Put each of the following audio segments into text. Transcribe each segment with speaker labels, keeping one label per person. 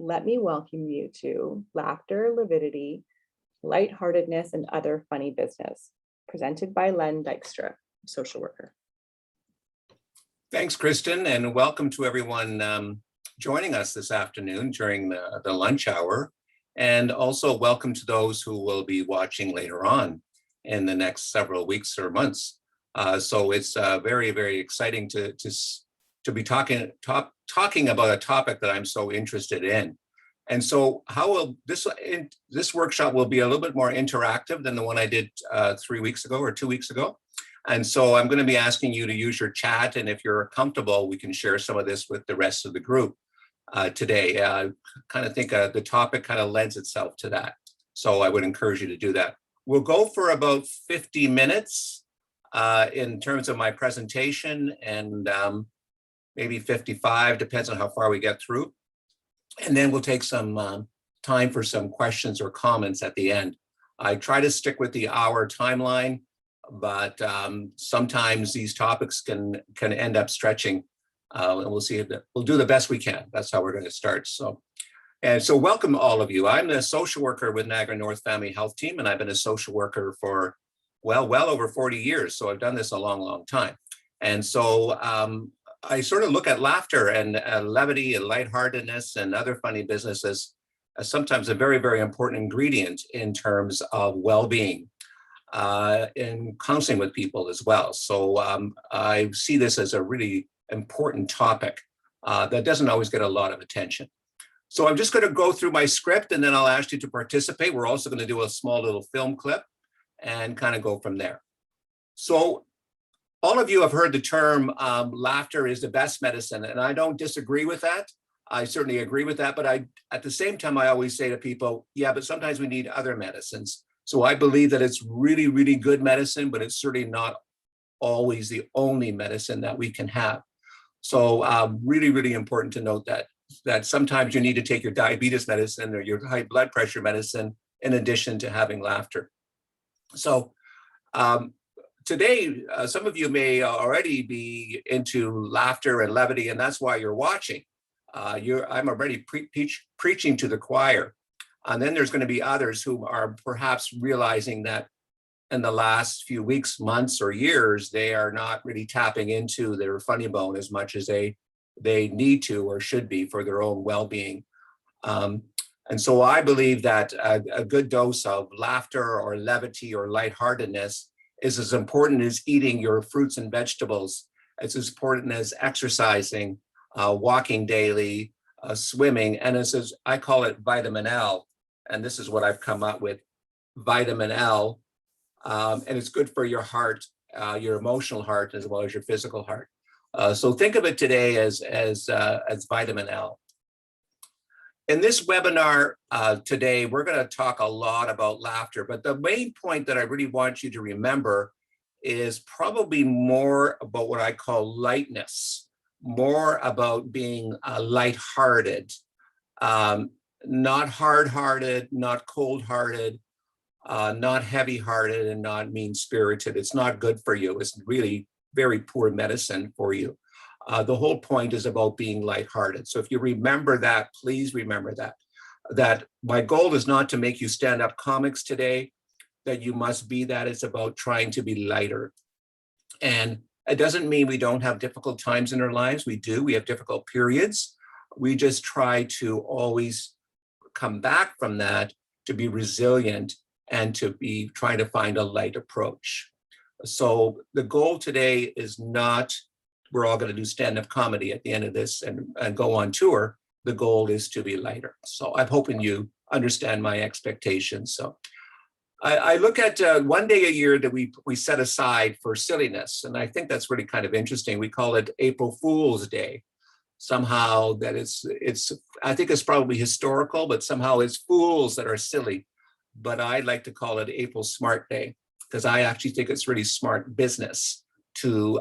Speaker 1: let me welcome you to Laughter, Levity, Lightheartedness, and Other Funny Business, presented by Len Dykstra, social worker.
Speaker 2: Thanks, Kristen, and welcome to everyone joining us this afternoon during the lunch hour. And also welcome to those who will be watching later on in the next several weeks or months. So it's very, very exciting to be talking about a topic that I'm so interested in. And so how will this workshop will be a little bit more interactive than the one I did 3 weeks ago or 2 weeks ago. And so I'm going to be asking you to use your chat, and if you're comfortable, we can share some of this with the rest of the group today. I kind of think the topic kind of lends itself to that. So I would encourage you to do that. We'll go for about 50 minutes in terms of my presentation, and maybe 55, depends on how far we get through. And then we'll take some time for some questions or comments at the end. I try to stick with the hour timeline, but sometimes these topics can end up stretching, and we'll see. We'll do the best we can. That's how we're going to start. So welcome all of you. I'm a social worker with Niagara North Family Health Team, and I've been a social worker for well over 40 years. So I've done this a long time. And so I sort of look at laughter and levity and lightheartedness and other funny businesses as sometimes a very, very important ingredient in terms of well-being in counseling with people as well. So I see this as a really important topic that doesn't always get a lot of attention. So I'm just going to go through my script, and then I'll ask you to participate. We're also going to do a small little film clip and kind of go from there. So all of you have heard the term laughter is the best medicine, and I don't disagree with that. I certainly agree with that, but at the same time, I always say to people, yeah, but sometimes we need other medicines. So I believe that it's really, really good medicine, but it's certainly not always the only medicine that we can have. So really, really important to note that sometimes you need to take your diabetes medicine or your high blood pressure medicine in addition to having laughter. So today, some of you may already be into laughter and levity, and that's why you're watching. I'm already preaching to the choir. And then there's going to be others who are perhaps realizing that in the last few weeks, months, or years, they are not really tapping into their funny bone as much as they need to or should be for their own well-being. And so I believe that a good dose of laughter or levity or lightheartedness is as important as eating your fruits and vegetables. It's as important as exercising, walking daily, swimming, and as I call it vitamin L. And this is what I've come up with, vitamin L. And it's good for your heart, your emotional heart, as well as your physical heart. So think of it today as vitamin L. In this webinar today, we're going to talk a lot about laughter, but the main point that I really want you to remember is probably more about what I call lightness, more about being lighthearted, not hard-hearted, not cold-hearted, not heavy-hearted, and not mean-spirited. It's not good for you. It's really very poor medicine for you. The whole point is about being lighthearted. So if you remember that, please remember that my goal is not to make you stand-up comics today, that you must be that. It's about trying to be lighter. And it doesn't mean we don't have difficult times in our lives. We do. We have difficult periods. We just try to always come back from that to be resilient and to be trying to find a light approach. So the goal today is not, we're all going to do stand-up comedy at the end of this and go on tour. The goal is to be lighter. So I'm hoping you understand my expectations. So I look at one day a year that we set aside for silliness. And I think that's really kind of interesting. We call it April Fool's Day. Somehow that I think it's probably historical, but somehow it's fools that are silly. But I like to call it April Smart Day, because I actually think it's really smart business to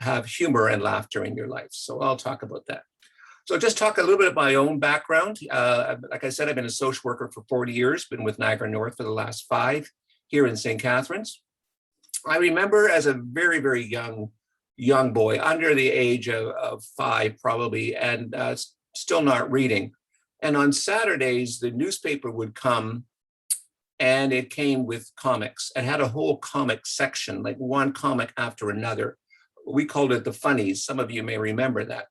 Speaker 2: have humor and laughter in your life. So I'll talk about that. So just talk a little bit of my own background. Like I said, I've been a social worker for 40 years, been with Niagara North for the last 5 here in St. Catharines. I remember as a very, very young boy, under the age of 5 probably, and still not reading. And on Saturdays, the newspaper would come, and it came with comics. It had a whole comic section, like one comic after another. We called it the funnies. Some of you may remember that.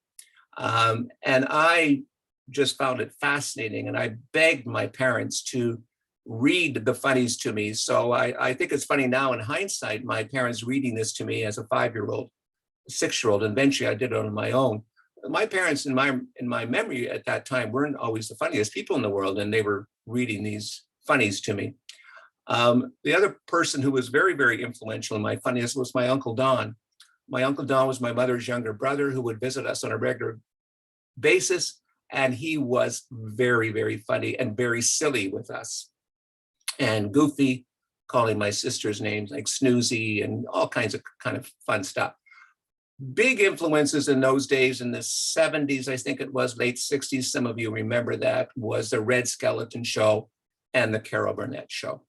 Speaker 2: And I just found it fascinating. And I begged my parents to read the funnies to me. So I think it's funny now in hindsight, my parents reading this to me as a 5-year-old, 6-year-old, and eventually I did it on my own. My parents in my memory at that time weren't always the funniest people in the world, and they were reading these funnies to me. The other person who was very, very influential in my funniest was my Uncle Don. My Uncle Don was my mother's younger brother who would visit us on a regular basis, and he was very, very funny and very silly with us, and goofy, calling my sister's names like Snoozy and all kinds of kind of fun stuff. Big influences in those days, in the 70s, I think it was, late 60s, some of you remember that, was the Red Skeleton Show and the Carol Burnett Show.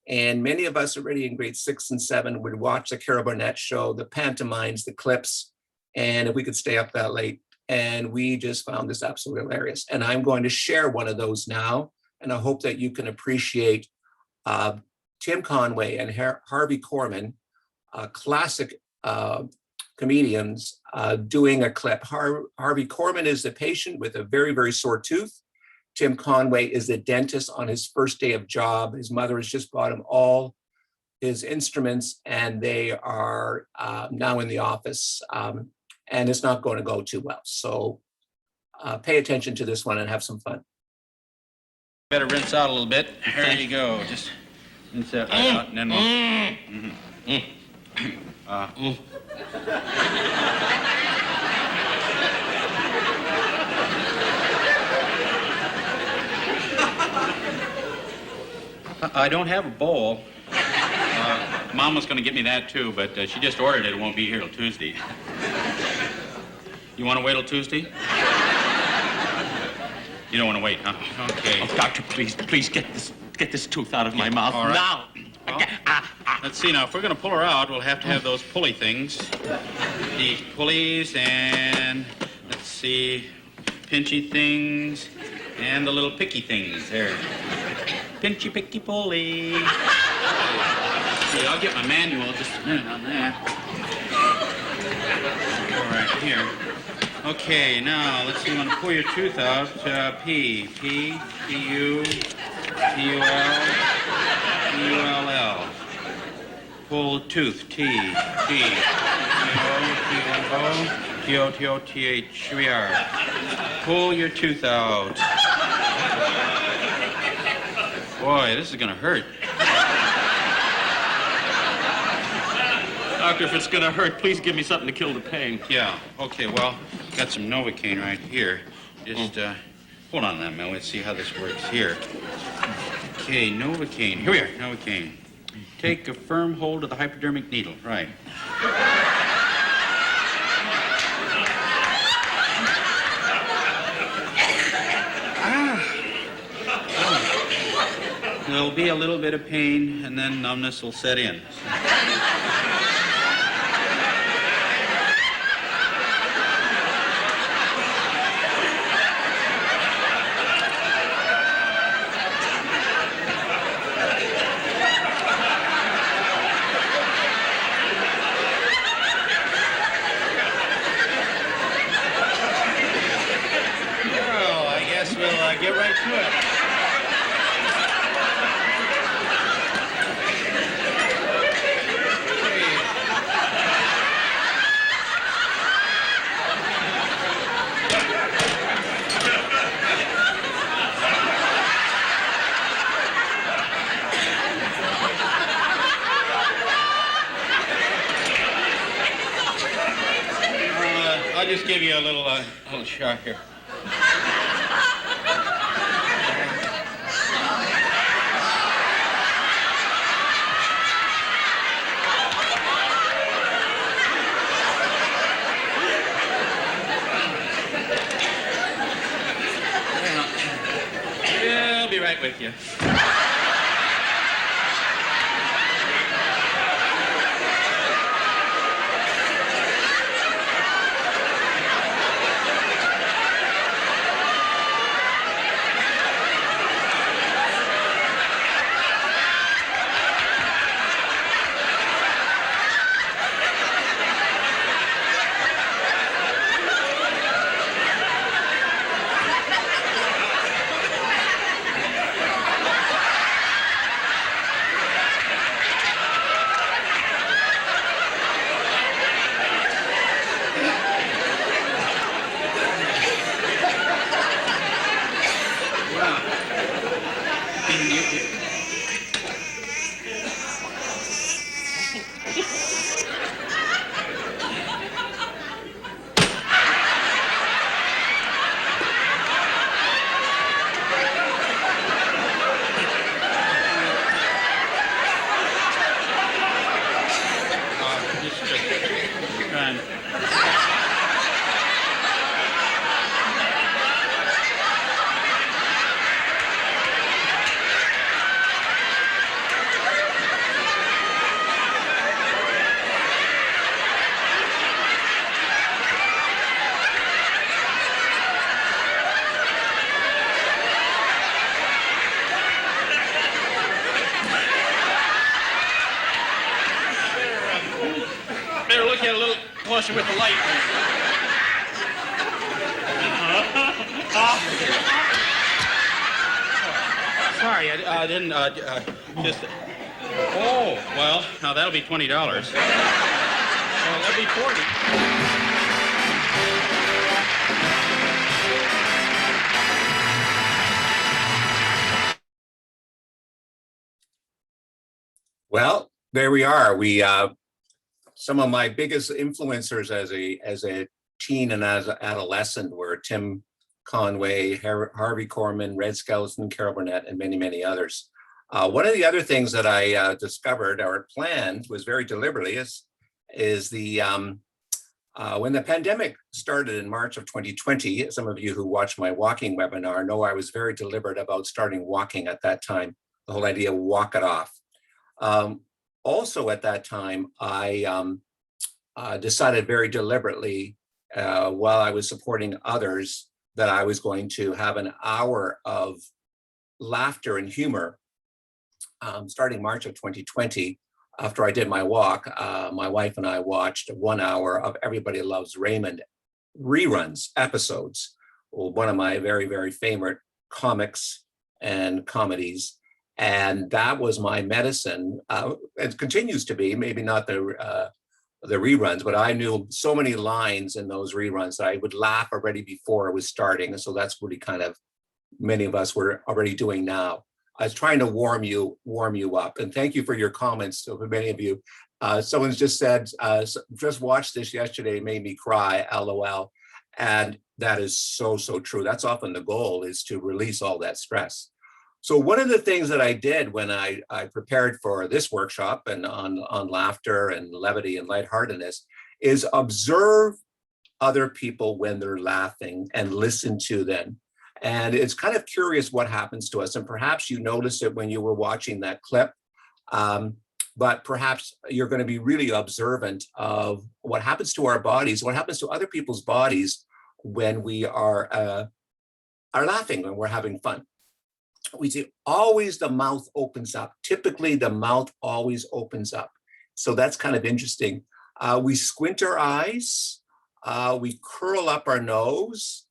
Speaker 2: And many of us already in grade 6 and 7 would watch the Carol Burnett Show, the pantomimes, the clips, and if we could stay up that late. And we just found this absolutely hilarious. And I'm going to share one of those now, and I hope that you can appreciate Tim Conway and Harvey Korman, classic comedians, doing a clip. Harvey Korman is the patient with a very, very sore tooth. Tim Conway is the dentist on his first day of job. His mother has just brought him all his instruments, and they are now in the office, and it's not going to go too well. So pay attention to this one and have some fun.
Speaker 3: Better rinse out a little bit. There you go. Just rinse that right out, and then we'll... I don't have a bowl. Mom was going to get me that too, but she just ordered it. It won't be here till Tuesday. You want to wait till Tuesday? You don't want to wait, huh? Okay.
Speaker 4: Oh, doctor, please get this tooth out of my mouth
Speaker 3: All right.
Speaker 4: now.
Speaker 3: Well, let's see now. If we're going to pull her out, we'll have to have those pulley things. The pulleys and, let's see, pinchy things and the little picky things. There. Pinchy, picky, pulley. See, I'll get my manual just a minute on that. All right, here. Okay, now, let's see, you want to pull your tooth out. P, P-U, P-U-L, P-U-L-L. Pull tooth, T, T, T-O, T-O-T-O-T-H. Here we are. Pull your tooth out. Boy, this is going to hurt.
Speaker 4: Doctor, if it's gonna hurt, please give me something to kill the pain.
Speaker 3: Yeah, okay, well, got some Novocaine right here. Just, hold on a minute, let's see how this works here. Okay, Novocaine. Here we are, Novocaine. Take a firm hold of the hypodermic needle, right. There'll be a little bit of pain, and then numbness will set in. Well, I guess we'll get right to it. I'll just give you a little shot here. Yeah, I'll be right with you. closer with the light. Sorry, I didn't, just... Oh, well, now that'll be $20. Well, that'll be 40.
Speaker 2: Well, there we are. We some of my biggest influencers as a teen and as an adolescent were Tim Conway, Harvey Korman, Red Skelton, Carol Burnett, and many, many others. One of the other things that I discovered or planned was very deliberately is the when the pandemic started in March of 2020, some of you who watched my walking webinar know I was very deliberate about starting walking at that time, the whole idea of walk it off. Also at that time, I decided very deliberately while I was supporting others that I was going to have an hour of laughter and humor starting March of 2020. After I did my walk, my wife and I watched 1 hour of Everybody Loves Raymond reruns episodes, one of my very, very favorite comics and comedies. And that was my medicine. It continues to be, maybe not the reruns, but I knew so many lines in those reruns that I would laugh already before it was starting. And so that's really kind of many of us were already doing now. I was trying to warm you up. And thank you for your comments, so for many of you. Someone's just said, just watched this yesterday, it made me cry, LOL. And that is so, so true. That's often the goal, is to release all that stress. So one of the things that I did when I prepared for this workshop and on laughter and levity and lightheartedness is observe other people when they're laughing and listen to them. And it's kind of curious what happens to us. And perhaps you noticed it when you were watching that clip, but perhaps you're going to be really observant of what happens to our bodies, what happens to other people's bodies when we are laughing, when we're having fun. We see always the mouth opens up. Typically, the mouth always opens up. So that's kind of interesting. We squint our eyes. We curl up our nose.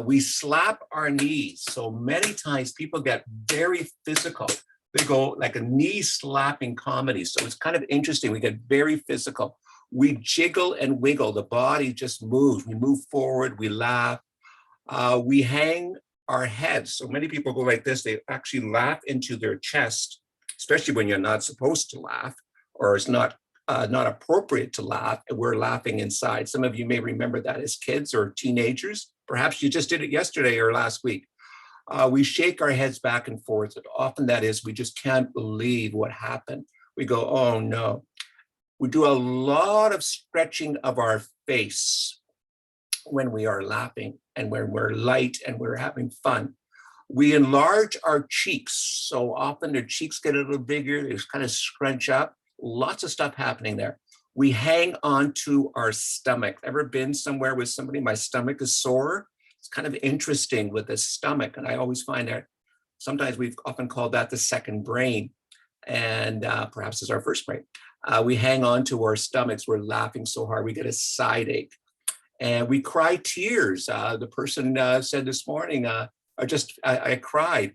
Speaker 2: We slap our knees. So many times people get very physical. They go like a knee slapping comedy. So it's kind of interesting. We get very physical. We jiggle and wiggle. The body just moves. We move forward. We laugh. We hang our heads. So many people go like this. They actually laugh into their chest, especially when you're not supposed to laugh, or it's not appropriate to laugh. We're laughing inside. Some of you may remember that as kids or teenagers. Perhaps you just did it yesterday or last week. We shake our heads back and forth. And often that is, we just can't believe what happened. We go, oh no. We do a lot of stretching of our face when we are laughing and when we're light and we're having fun. We enlarge our cheeks. So often their cheeks get a little bigger. They just kind of scrunch up. Lots of stuff happening there. We hang on to our stomach. Ever been somewhere with somebody, my stomach is sore? It's kind of interesting with the stomach. And I always find that sometimes we've often called that the second brain. And perhaps it's our first brain. We hang on to our stomachs. We're laughing so hard, we get a side ache. And we cry tears. The person said this morning, I cried.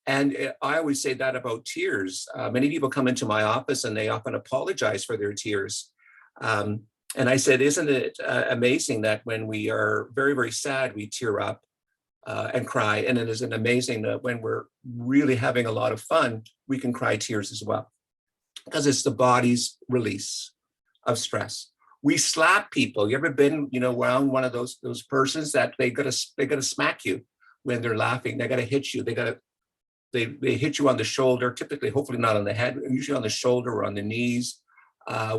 Speaker 2: And I always say that about tears. Many people come into my office and they often apologize for their tears. And I said, isn't it amazing that when we are very, very sad, we tear up and cry. And it isn't amazing that when we're really having a lot of fun, we can cry tears as well. Because it's the body's release of stress. We slap people. You ever been, around one of those persons that they gotta smack you when they're laughing? They gotta hit you. They hit you on the shoulder. Typically, hopefully not on the head. Usually on the shoulder or on the knees.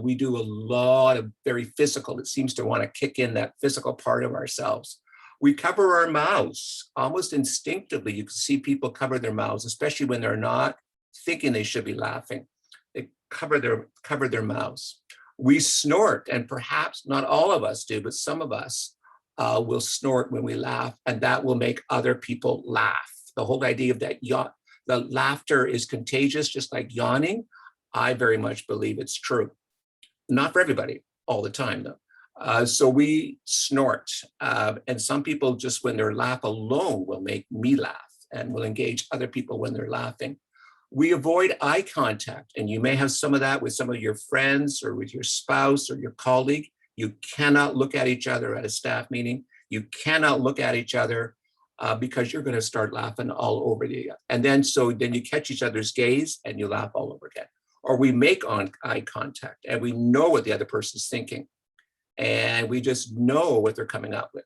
Speaker 2: We do a lot of very physical. It seems to want to kick in that physical part of ourselves. We cover our mouths almost instinctively. You can see people cover their mouths, especially when they're not thinking they should be laughing. They cover their mouths. We snort, and perhaps not all of us do, but some of us will snort when we laugh, and that will make other people laugh. The whole idea of that the laughter is contagious, just like yawning. I very much believe it's true. Not for everybody all the time, though. So we snort. And some people just when their laugh alone will make me laugh and will engage other people when they're laughing. We avoid eye contact, and you may have some of that with some of your friends or with your spouse or your colleague. You cannot look at each other at a staff meeting. You cannot look at each other because you're going to start laughing all over you. And then you catch each other's gaze and you laugh all over again. Or we make eye contact and we know what the other person's thinking. And we just know what they're coming up with.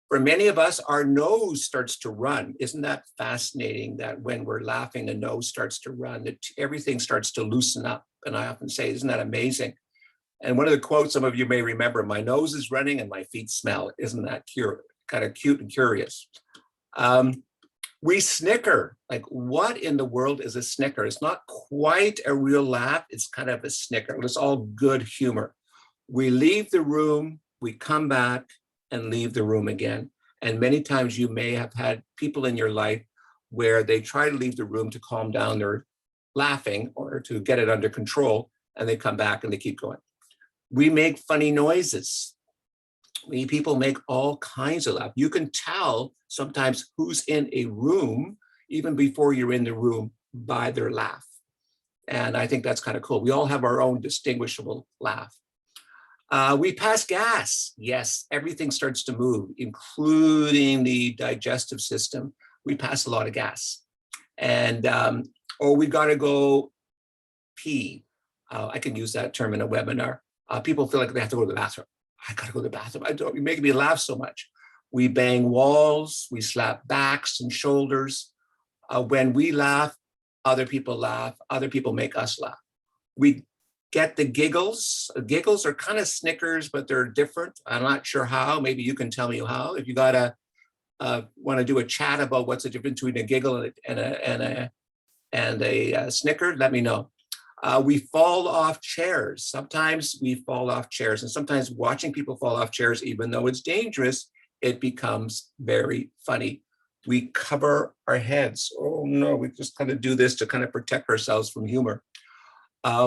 Speaker 2: For many of us, our nose starts to run. Isn't that fascinating that when we're laughing, the nose starts to run, that everything starts to loosen up? And I often say, isn't that amazing? And one of the quotes some of you may remember, my nose is running and my feet smell. Isn't that kind of cute and curious? We snicker. Like, what in the world is a snicker? It's not quite a real laugh. It's kind of a snicker. It's all good humor. We leave the room, we come back and leave the room again. And many times you may have had people in your life where they try to leave the room to calm down their laughing or to get it under control, and they come back and they keep going. We make funny noises. People make all kinds of laugh. You can tell sometimes who's in a room even before you're in the room by their laugh. And I think that's kind of cool. We all have our own distinguishable laugh. We pass gas. Yes, everything starts to move, including the digestive system. We pass a lot of gas. And, or we got to go pee. I can use that term in a webinar. People feel like they have to go to the bathroom. I got to go to the bathroom. You're making me laugh so much. We bang walls. We slap backs and shoulders. When we laugh, other people laugh. Other people make us laugh. We get the giggles. Giggles are kind of snickers, but they're different. I'm not sure how. Maybe you can tell me how. If you want to do a chat about what's the difference between a giggle and a snicker, let me know. We fall off chairs. Sometimes we fall off chairs, and sometimes watching people fall off chairs, even though it's dangerous, it becomes very funny. We cover our heads. Oh no, we just kind of do this to kind of protect ourselves from humor.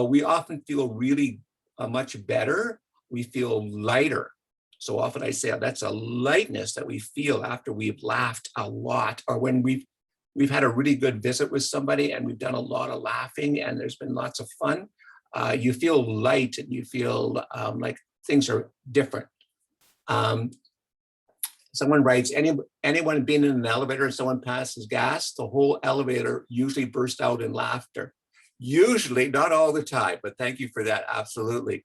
Speaker 2: We often feel really much better. We feel lighter. So often I say that's a lightness that we feel after we've laughed a lot, or when we've had a really good visit with somebody and we've done a lot of laughing and there's been lots of fun. You feel light and you feel like things are different. Someone writes, anyone been in an elevator and someone passes gas, the whole elevator usually bursts out in laughter. Usually, not all the time, but thank you for that, absolutely.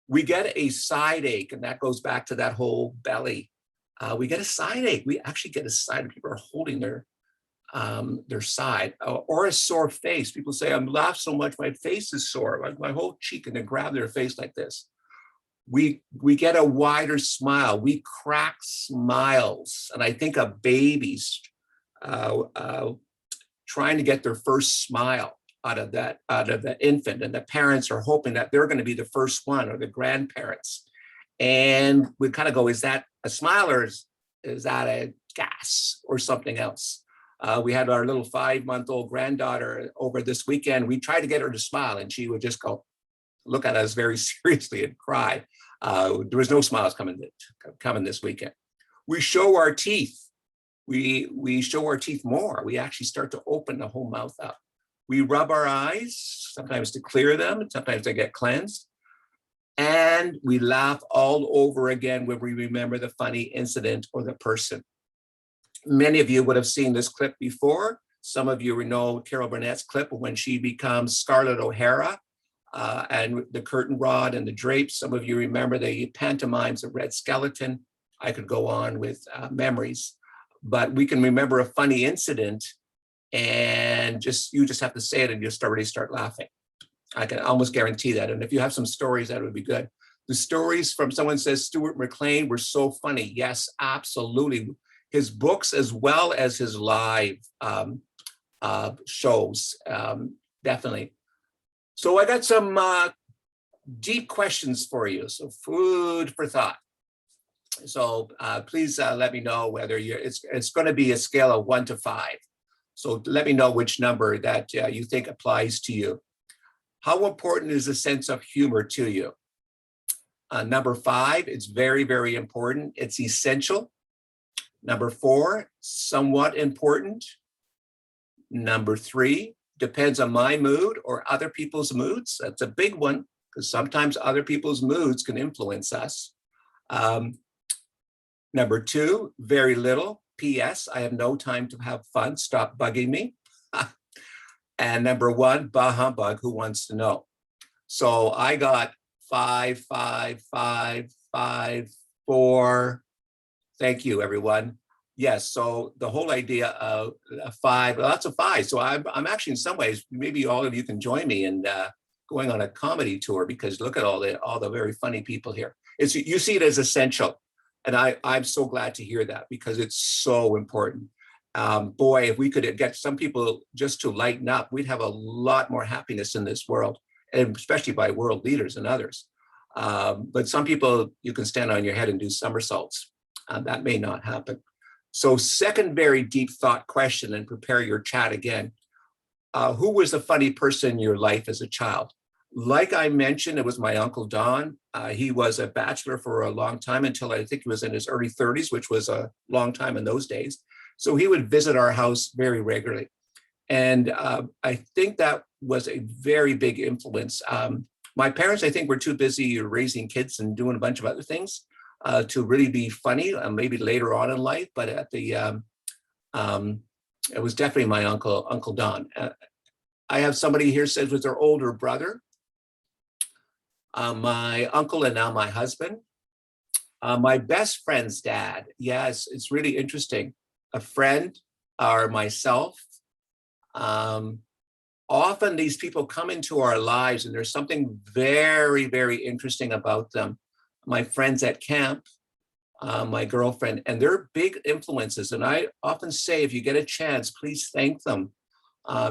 Speaker 2: We get a side ache, and that goes back to that whole belly. We get a side ache. We actually get a side. People are holding their side, or a sore face. People say, I'm laughing so much, my face is sore, like my whole cheek, and they grab their face like this. We get a wider smile. We crack smiles. And I think of babies trying to get their first smile out of the infant, and the parents are hoping that they're going to be the first one, or the grandparents. And we kind of go, is that a smile, or is that a gas or something else? We had our little 5-month-old granddaughter over this weekend. We tried to get her to smile, and she would just go look at us very seriously and cry. There was no smiles coming this weekend. We show our teeth. We show our teeth more. We actually start to open the whole mouth up. We rub our eyes, sometimes to clear them, and sometimes they get cleansed. And we laugh all over again when we remember the funny incident or the person. Many of you would have seen this clip before. Some of you know Carol Burnett's clip when she becomes Scarlett O'Hara and the curtain rod and the drapes. Some of you remember the pantomimes of Red Skeleton. I could go on with memories, but we can remember a funny incident and you just have to say it and you'll already start laughing. I can almost guarantee that. And if you have some stories, that would be good. The stories from someone says Stuart McLean were so funny. Yes, absolutely. His books as well as his live shows, definitely. So I got some deep questions for you. So food for thought. So please let me know whether it's going to be a scale of 1 to 5. So let me know which number that you think applies to you. How important is a sense of humor to you? Number 5, it's very, very important. It's essential. Number 4, somewhat important. Number 3, depends on my mood or other people's moods. That's a big one because sometimes other people's moods can influence us. Number 2, very little. P.S. I have no time to have fun. Stop bugging me. And number 1, bah humbug, who wants to know? So I got 5, 5, 5, 5, 4. Thank you, everyone. Yes, so the whole idea of 5, lots of 5. So I'm actually in some ways, maybe all of you can join me in going on a comedy tour because look at all the very funny people here. You see it as essential. And I'm so glad to hear that because it's so important. Boy, if we could get some people just to lighten up, we'd have a lot more happiness in this world, and especially by world leaders and others. But some people, you can stand on your head and do somersaults. That may not happen. So second very deep thought question, and prepare your chat again. Who was the funny person in your life as a child? Like I mentioned, it was my Uncle Don. He was a bachelor for a long time until I think he was in his early 30s, which was a long time in those days. So he would visit our house very regularly. And I think that was a very big influence. My parents, I think, were too busy raising kids and doing a bunch of other things to really be funny, maybe later on in life. But at the, it was definitely my Uncle Don. I have somebody here says was their older brother. My uncle and now my husband. My best friend's dad. Yes, it's really interesting. A friend or myself. Often these people come into our lives and there's something very, very interesting about them. My friends at camp, my girlfriend, and they're big influences. And I often say, if you get a chance, please thank them.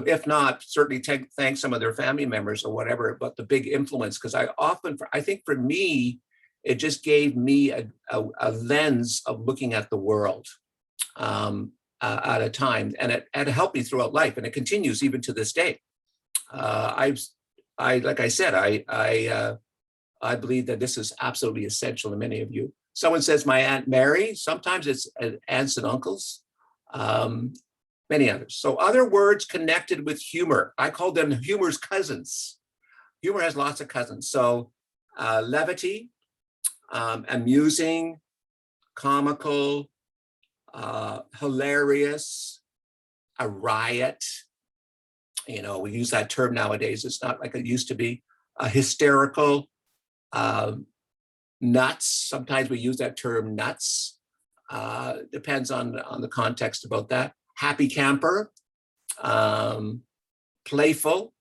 Speaker 2: If not, certainly thank some of their family members or whatever, but the big influence, because I think for me, it just gave me a lens of looking at the world at a time, and it helped me throughout life, and it continues even to this day. Like I said, I believe that this is absolutely essential to many of you. Someone says my Aunt Mary, sometimes it's aunts and uncles. Many others. So other words connected with humor. I call them humor's cousins. Humor has lots of cousins. So levity, amusing, comical, hilarious, a riot. You know, we use that term nowadays. It's not like it used to be. Hysterical, nuts. Sometimes we use that term nuts. Depends on the context about that. Happy camper, playful.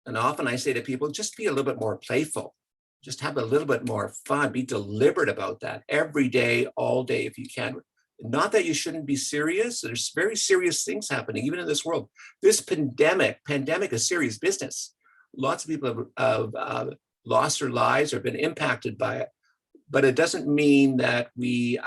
Speaker 2: And often I say to people, just be a little bit more playful. Just have a little bit more fun. Be deliberate about that every day, all day, if you can. Not that you shouldn't be serious. There's very serious things happening, even in this world. This pandemic is serious business. Lots of people have lost their lives or been impacted by it. But it doesn't mean that we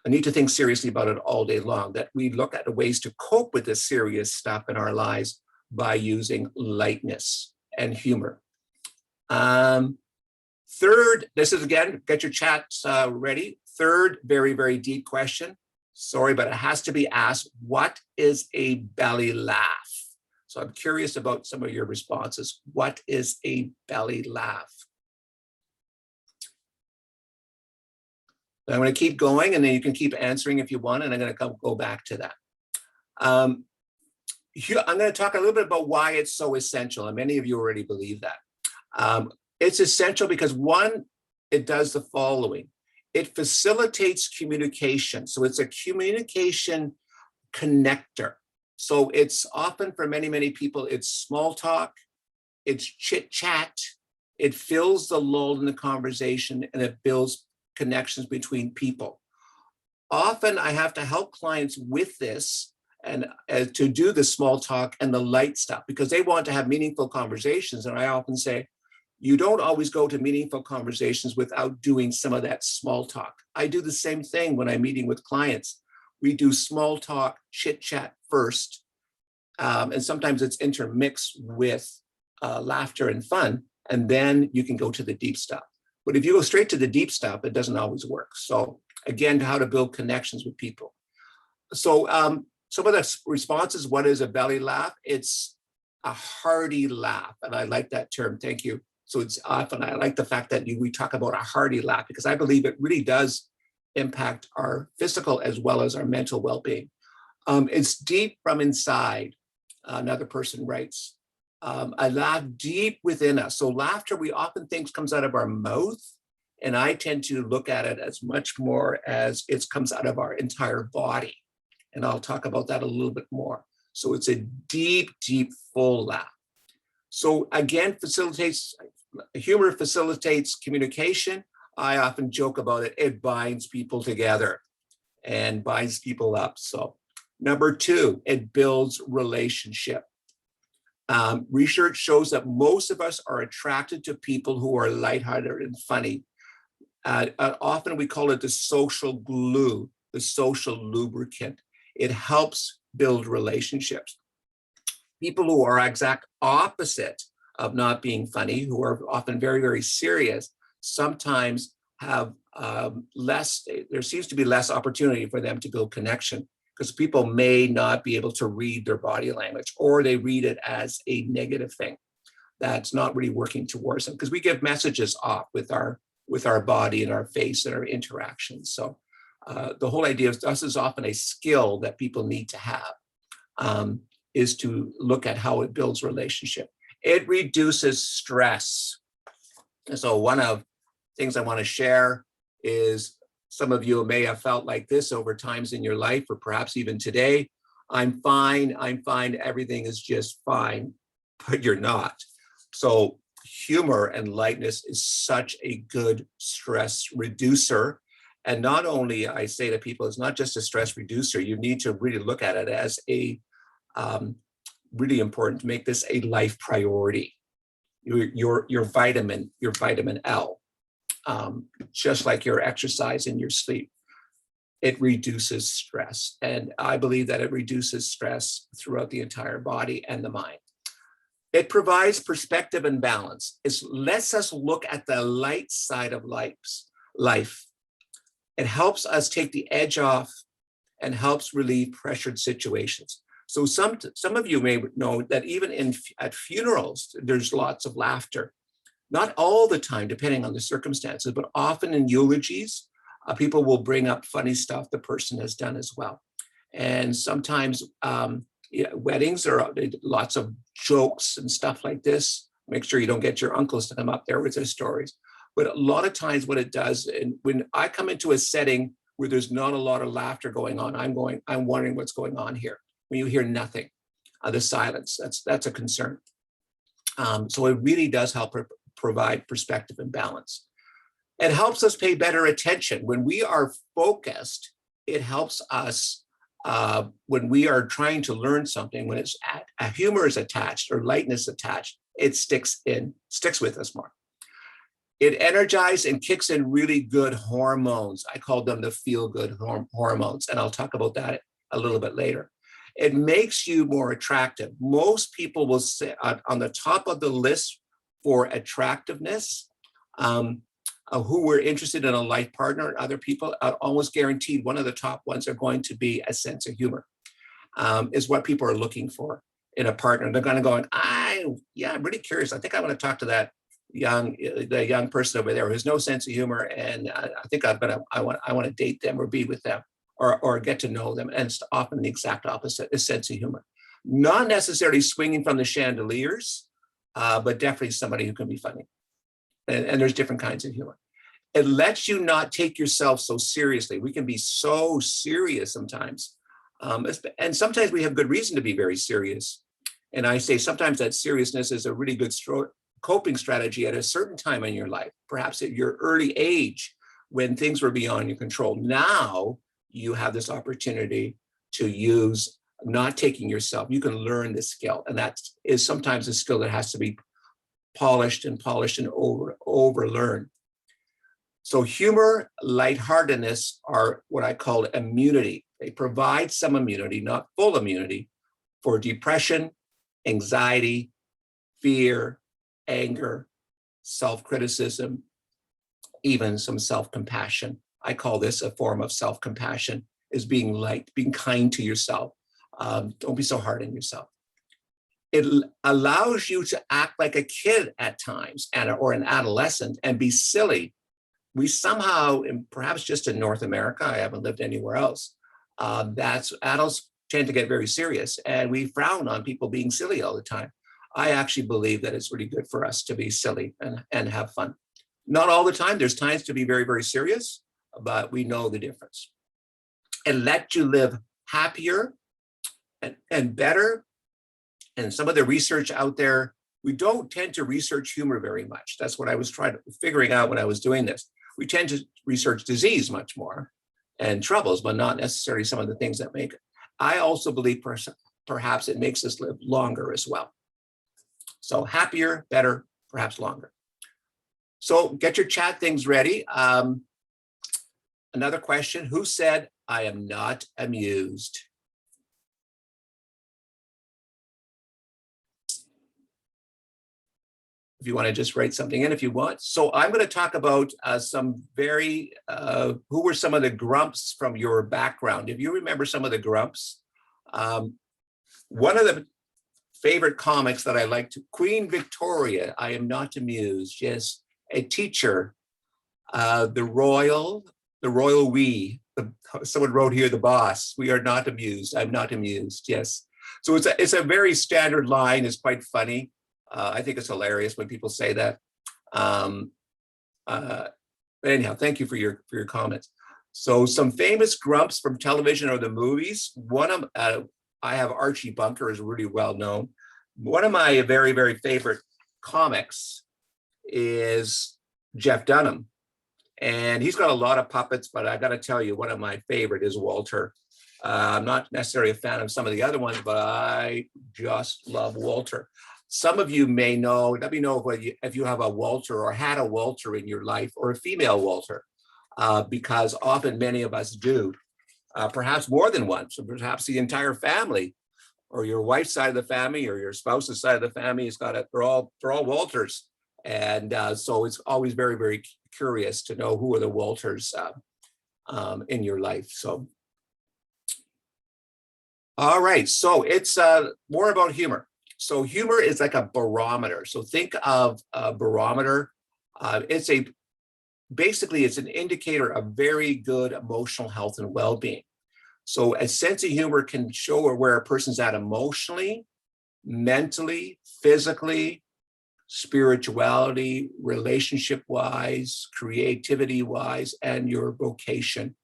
Speaker 2: need to think seriously about it all day long, that we look at the ways to cope with this serious stuff in our lives by using lightness and humor. Third, this is again, get your chats ready. Third, very, very deep question. Sorry, but it has to be asked. What is a belly laugh? So I'm curious about some of your responses. What is a belly laugh? I'm going to keep going, and then you can keep answering if you want, and I'm going to go back to that. I'm going to talk a little bit about why it's so essential, and many of you already believe that. It's essential because, one, it does the following. It facilitates communication. So it's a communication connector. So it's often for many, many people, it's small talk, it's chit chat, it fills the lull in the conversation, and it builds connections between people. Often I have to help clients with this and to do the small talk and the light stuff because they want to have meaningful conversations. And I often say, you don't always go to meaningful conversations without doing some of that small talk. I do the same thing when I'm meeting with clients. We do small talk, chit chat first. And sometimes it's intermixed with laughter and fun. And then you can go to the deep stuff. But if you go straight to the deep stuff, it doesn't always work. So again, how to build connections with people. So some of the responses, what is a belly laugh? It's a hearty laugh. And I like that term, thank you. So it's often, I like the fact that we talk about a hearty laugh, because I believe it really does impact our physical as well as our mental well-being. It's deep from inside, another person writes. A laugh deep within us. So laughter, we often think comes out of our mouth, and I tend to look at it as much more as it comes out of our entire body. And I'll talk about that a little bit more. So it's a deep, deep, full laugh. So again, humor facilitates communication. I often joke about it. It binds people together and binds people up. So number 2, it builds relationship. Research shows that most of us are attracted to people who are lighthearted and funny. Often we call it the social glue, the social lubricant. It helps build relationships. People who are exact opposite of not being funny, who are often very, very serious, sometimes have there seems to be less opportunity for them to build connection, because people may not be able to read their body language, or they read it as a negative thing that's not really working towards them, because we give messages off with our body and our face and our interactions. So the whole idea of this is often a skill that people need to have, is to look at how it builds relationship. It reduces stress. And so one of the things I want to share is, some of you may have felt like this over times in your life, or perhaps even today. I'm fine, everything is just fine, but you're not. So humor and lightness is such a good stress reducer. And not only, I say to people, it's not just a stress reducer, you need to really look at it as a really important to make this a life priority. Your vitamin L. Just like your exercise and your sleep, it reduces stress. And I believe that it reduces stress throughout the entire body and the mind. It provides perspective and balance. It lets us look at the light side of life. It helps us take the edge off and helps relieve pressured situations. So some of you may know that even at funerals, there's lots of laughter. Not all the time, depending on the circumstances, but often in eulogies, people will bring up funny stuff the person has done as well. And sometimes weddings, there are lots of jokes and stuff like this. Make sure you don't get your uncles to come up there with their stories. But a lot of times what it does, and when I come into a setting where there's not a lot of laughter going on, I'm wondering what's going on here. When you hear nothing, the silence, that's a concern. So it really does help provide perspective and balance. It helps us pay better attention. When we are focused, it helps us when we are trying to learn something, when it's a humor is attached or lightness attached, it sticks with us more. It energizes and kicks in really good hormones. I call them the feel-good hormones, and I'll talk about that a little bit later. It makes you more attractive. Most people will say on the top of the list for attractiveness, who were interested in a life partner and other people, almost guaranteed one of the top ones are going to be a sense of humor, is what people are looking for in a partner. They're going to go, I'm really curious. I think I want to talk to that young person over there who has no sense of humor, and I think I want to date them or be with them or get to know them. And it's often the exact opposite, a sense of humor. Not necessarily swinging from the chandeliers, but definitely somebody who can be funny. And there's different kinds of humor. It lets you not take yourself so seriously. We can be so serious sometimes. And sometimes we have good reason to be very serious. And I say sometimes that seriousness is a really good coping strategy at a certain time in your life, perhaps at your early age when things were beyond your control. Now you have this opportunity to use not taking yourself. You can learn this skill. And that is sometimes a skill that has to be polished and over-learned. So humor, lightheartedness are what I call immunity. They provide some immunity, not full immunity, for depression, anxiety, fear, anger, self-criticism, even some self-compassion. I call this a form of self-compassion, is being light, being kind to yourself. Don't be so hard on yourself. It allows you to act like a kid at times or an adolescent and be silly. We somehow, and perhaps just in North America, I haven't lived anywhere else, that's adults tend to get very serious and we frown on people being silly all the time. I actually believe that it's really good for us to be silly and have fun. Not all the time. There's times to be very, very serious, but we know the difference. And let you live happier and better. And some of the research out there, we don't tend to research humor very much. That's what I was figuring out when I was doing this. We tend to research disease much more and troubles, but not necessarily some of the things that make it. I also believe perhaps it makes us live longer as well. So happier, better, perhaps longer. So get your chat things ready. Another question, who said, I am not amused? If you want to just write something in if you want. So I'm going to talk about some who were some of the grumps from your background. If you remember some of the grumps, one of the favorite comics that I liked, Queen Victoria, I am not amused. Yes, a teacher, the royal we, someone wrote here, the boss, we are not amused. I'm not amused. Yes. So it's a very standard line. It's quite funny. I think it's hilarious when people say that. Anyhow, thank you for your comments. So some famous grumps from television or the movies. One of I have Archie Bunker is really well known. One of my very, very favorite comics is Jeff Dunham. And he's got a lot of puppets, but I got to tell you, one of my favorite is Walter. I'm not necessarily a fan of some of the other ones, but I just love Walter. Some of you may know, let me know if you have a Walter or had a Walter in your life or a female Walter, because often many of us do, perhaps more than one, so perhaps the entire family or your wife's side of the family or your spouse's side of the family has got it. They're all Walters. And so it's always very, very curious to know who are the Walters in your life. So, all right, so it's more about humor. So humor is like a barometer. So think of a barometer. Basically it's an indicator of very good emotional health and well-being. So a sense of humor can show where a person's at emotionally, mentally, physically, spirituality, relationship-wise, creativity-wise, and your vocation.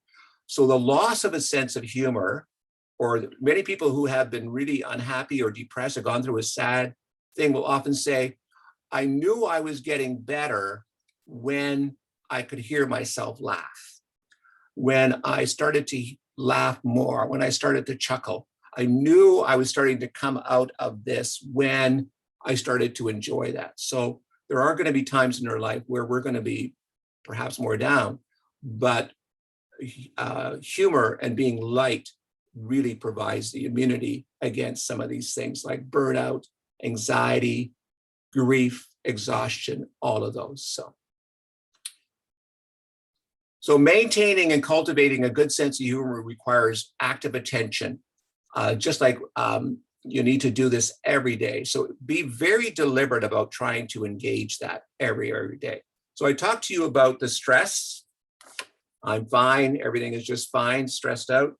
Speaker 2: So the loss of a sense of humor, or many people who have been really unhappy or depressed or gone through a sad thing will often say, I knew I was getting better when I could hear myself laugh. When I started to laugh more, when I started to chuckle, I knew I was starting to come out of this when I started to enjoy that. So there are going to be times in our life where we're going to be perhaps more down, but humor and being light really provides the immunity against some of these things like burnout, anxiety, grief, exhaustion, all of those. So maintaining and cultivating a good sense of humor requires active attention, just like you need to do this every day. So be very deliberate about trying to engage that every day. So I talked to you about the stress. I'm fine, everything is just fine, stressed out.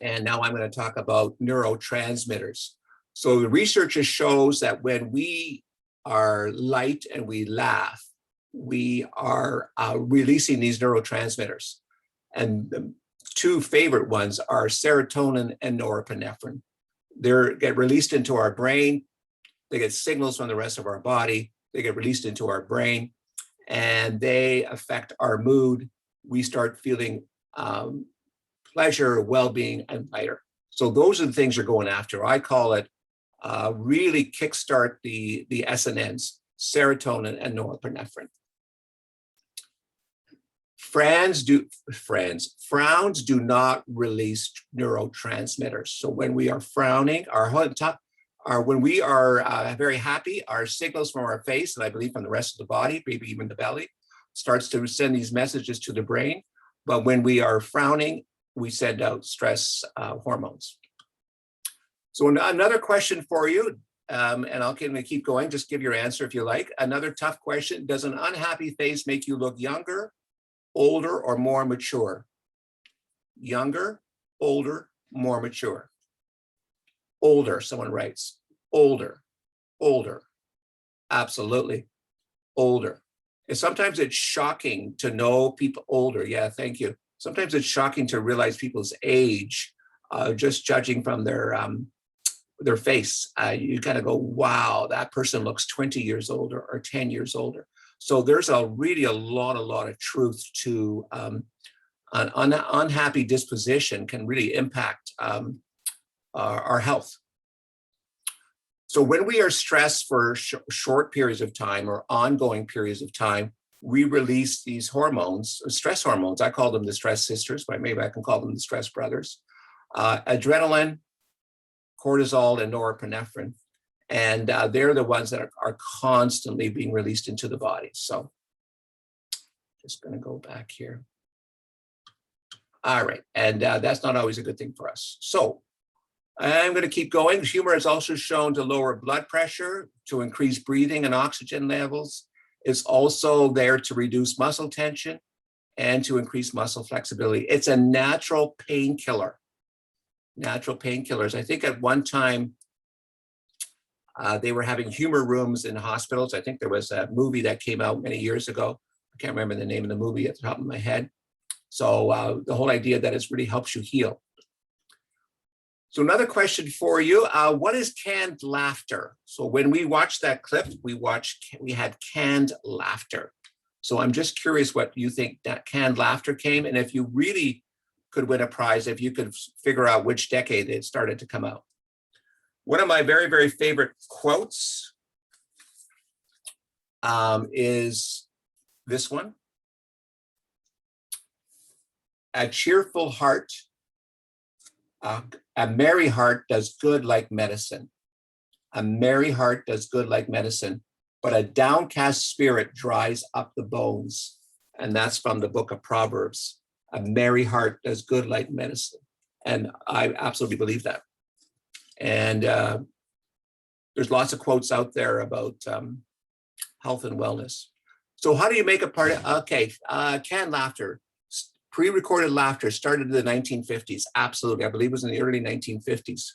Speaker 2: And now I'm going to talk about neurotransmitters. So the research shows that when we are light and we laugh, we are releasing these neurotransmitters. And the two favorite ones are serotonin and norepinephrine. They get released into our brain. They get signals from the rest of our body. They get released into our brain and they affect our mood. We start feeling pleasure, well-being, and lighter. So those are the things you're going after. I call it really kickstart the SNNs, serotonin and norepinephrine. Frowns do not release neurotransmitters. So when we are frowning, our when we are very happy, our signals from our face, and I believe from the rest of the body, maybe even the belly, starts to send these messages to the brain. But when we are frowning, we send out stress hormones. So another question for you, and I'll keep going, just give your answer if you like. Another tough question: does an unhappy face make you look younger, older, or more mature? Younger, older, more mature. Older, someone writes. Older, older, absolutely, older. And sometimes it's shocking to know people older. Yeah, thank you. Sometimes it's shocking to realize people's age, just judging from their face. You kind of go, wow, that person looks 20 years older or 10 years older. So there's really a lot of truth to an unhappy disposition can really impact our health. So when we are stressed for short periods of time or ongoing periods of time, we release these hormones, stress hormones. I call them the stress sisters, but maybe I can call them the stress brothers. Adrenaline, cortisol, and norepinephrine. And they're the ones that are constantly being released into the body. So just going to go back here. All right. And that's not always a good thing for us. So I'm going to keep going. Humor is also shown to lower blood pressure, to increase breathing and oxygen levels. It's also there to reduce muscle tension and to increase muscle flexibility. It's a natural painkiller. Natural painkillers. I think at one time they were having humor rooms in hospitals. I think there was a movie that came out many years ago. I can't remember the name of the movie at the top of my head. So the whole idea that it really helps you heal. So another question for you, what is canned laughter? So when we watched that clip, we had canned laughter. So I'm just curious what you think that canned laughter came, and if you really could win a prize, if you could figure out which decade it started to come out. One of my very, very favorite quotes is this one. A cheerful heart, a merry heart does good like medicine. A merry heart does good like medicine, but a downcast spirit dries up the bones. And that's from the book of Proverbs. A merry heart does good like medicine. And I absolutely believe that. And there's lots of quotes out there about health and wellness. So how do you make a part of, okay, canned laughter. Pre-recorded laughter started in the 1950s. Absolutely. I believe it was in the early 1950s.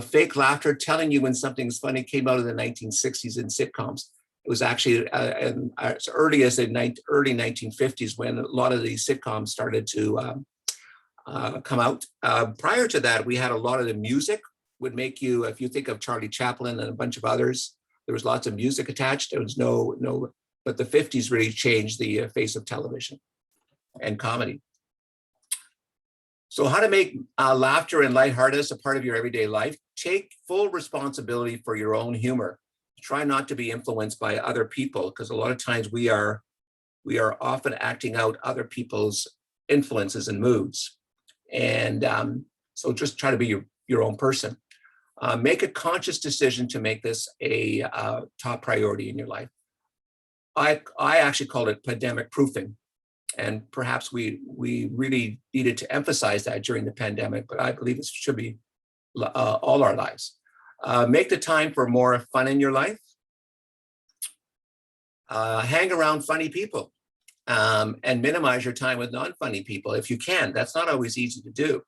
Speaker 2: Fake laughter, telling you when something's funny, came out in the 1960s in sitcoms. It was actually as early as the early 1950s when a lot of these sitcoms started to come out. Prior to that, we had a lot of the music would make you, if you think of Charlie Chaplin and a bunch of others, there was lots of music attached. There was no, but the 50s really changed the face of television and comedy. So how to make laughter and lightheartedness a part of your everyday life? Take full responsibility for your own humor. Try not to be influenced by other people, because a lot of times we are often acting out other people's influences and moods. And so just try to be your own person. Make a conscious decision to make this a top priority in your life. I actually called it pandemic proofing. And perhaps we really needed to emphasize that during the pandemic, but I believe it should be all our lives. Make the time for more fun in your life. Hang around funny people and minimize your time with non-funny people if you can. That's not always easy to do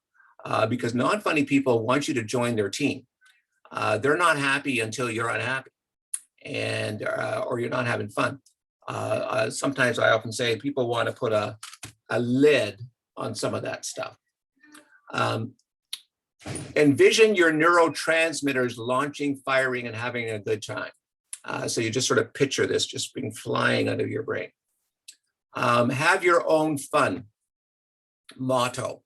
Speaker 2: because non-funny people want you to join their team. They're not happy until you're unhappy and or you're not having fun. Sometimes I often say people want to put a lid on some of that stuff. Envision your neurotransmitters launching, firing, and having a good time. So you just sort of picture this just being flying out of your brain. Have your own fun motto.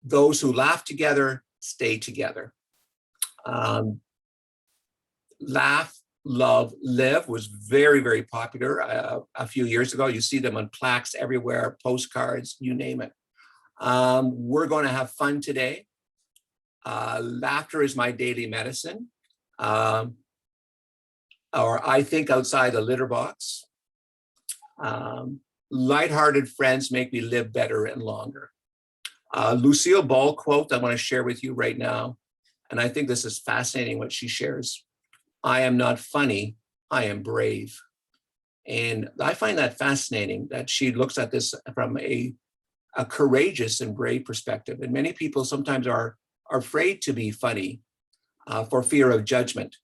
Speaker 2: Those who laugh together, stay together. Laugh, love, live was very, very popular a few years ago. You see them on plaques everywhere, postcards, you name it. We're going to have fun today. Laughter is my daily medicine. Or I think outside the litter box. Lighthearted friends make me live better and longer. Lucille Ball quote I want to share with you right now. And I think this is fascinating what she shares. I am not funny, I am brave. And I find that fascinating that she looks at this from a courageous and brave perspective. And many people sometimes are afraid to be funny for fear of judgment.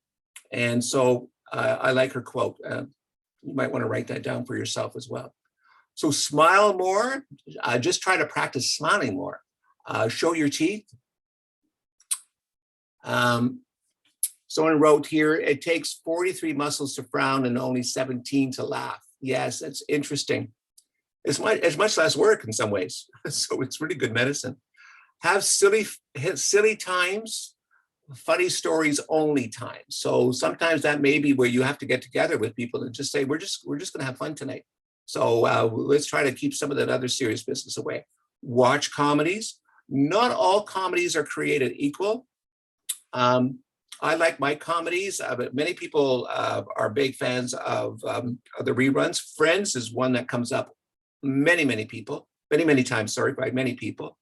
Speaker 2: And so I like her quote. You might want to write that down for yourself as well. So smile more, just try to practice smiling more. Show your teeth. Someone wrote here, it takes 43 muscles to frown and only 17 to laugh. Yes, that's interesting. It's much less work in some ways. So it's really good medicine. Have silly times, funny stories only times. So sometimes that may be where you have to get together with people and just say, we're just gonna have fun tonight. So let's try to keep some of that other serious business away. Watch comedies. Not all comedies are created equal. I like my comedies, but many people are big fans of the reruns. Friends is one that comes up many times, sorry, by many people.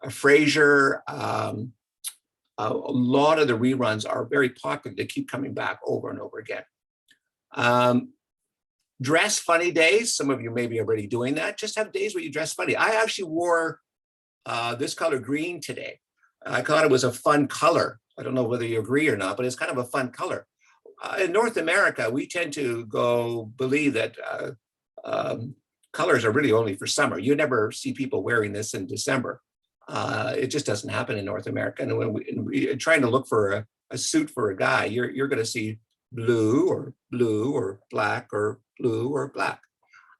Speaker 2: Frasier, a lot of the reruns are very popular. They keep coming back over and over again. Dress funny days. Some of you may be already doing that. Just have days where you dress funny. I actually wore this color green today. I thought it was a fun color. I don't know whether you agree or not, but it's kind of a fun color. In North America, we tend to believe that colors are really only for summer. You never see people wearing this in December. It just doesn't happen in North America. And when we're trying to look for a suit for a guy, you're going to see blue or black or blue or black.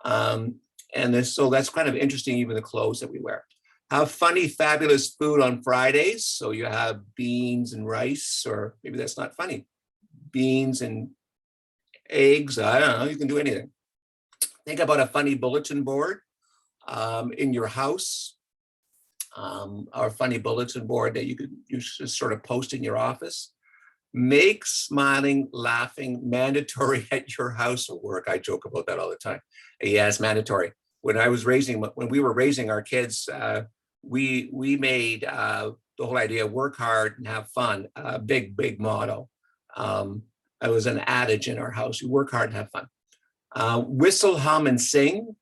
Speaker 2: So that's kind of interesting, even the clothes that we wear. Have funny, fabulous food on Fridays. So you have beans and rice, or maybe that's not funny. Beans and eggs, I don't know, you can do anything. Think about a funny bulletin board in your house, or a funny bulletin board that you should sort of post in your office. Make smiling, laughing mandatory at your house or work. I joke about that all the time. Yeah, it's mandatory. When we were raising our kids, we made the whole idea work hard and have fun a big motto. It was an adage in our house. We work hard and have fun. Whistle, hum, and sing.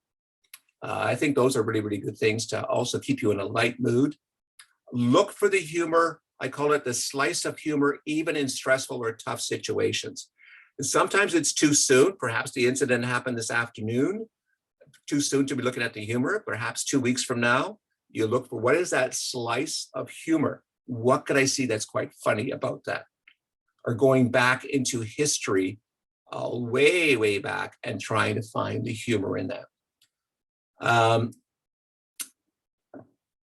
Speaker 2: I think those are really good things to also keep you in a light mood. Look for the humor. I call it the slice of humor, even in stressful or tough situations. And sometimes it's too soon. Perhaps the incident happened this afternoon. Too soon to be looking at the humor. Perhaps 2 weeks from now, you look for what is that slice of humor? What could I see that's quite funny about that? Or going back into history, way back, and trying to find the humor in that.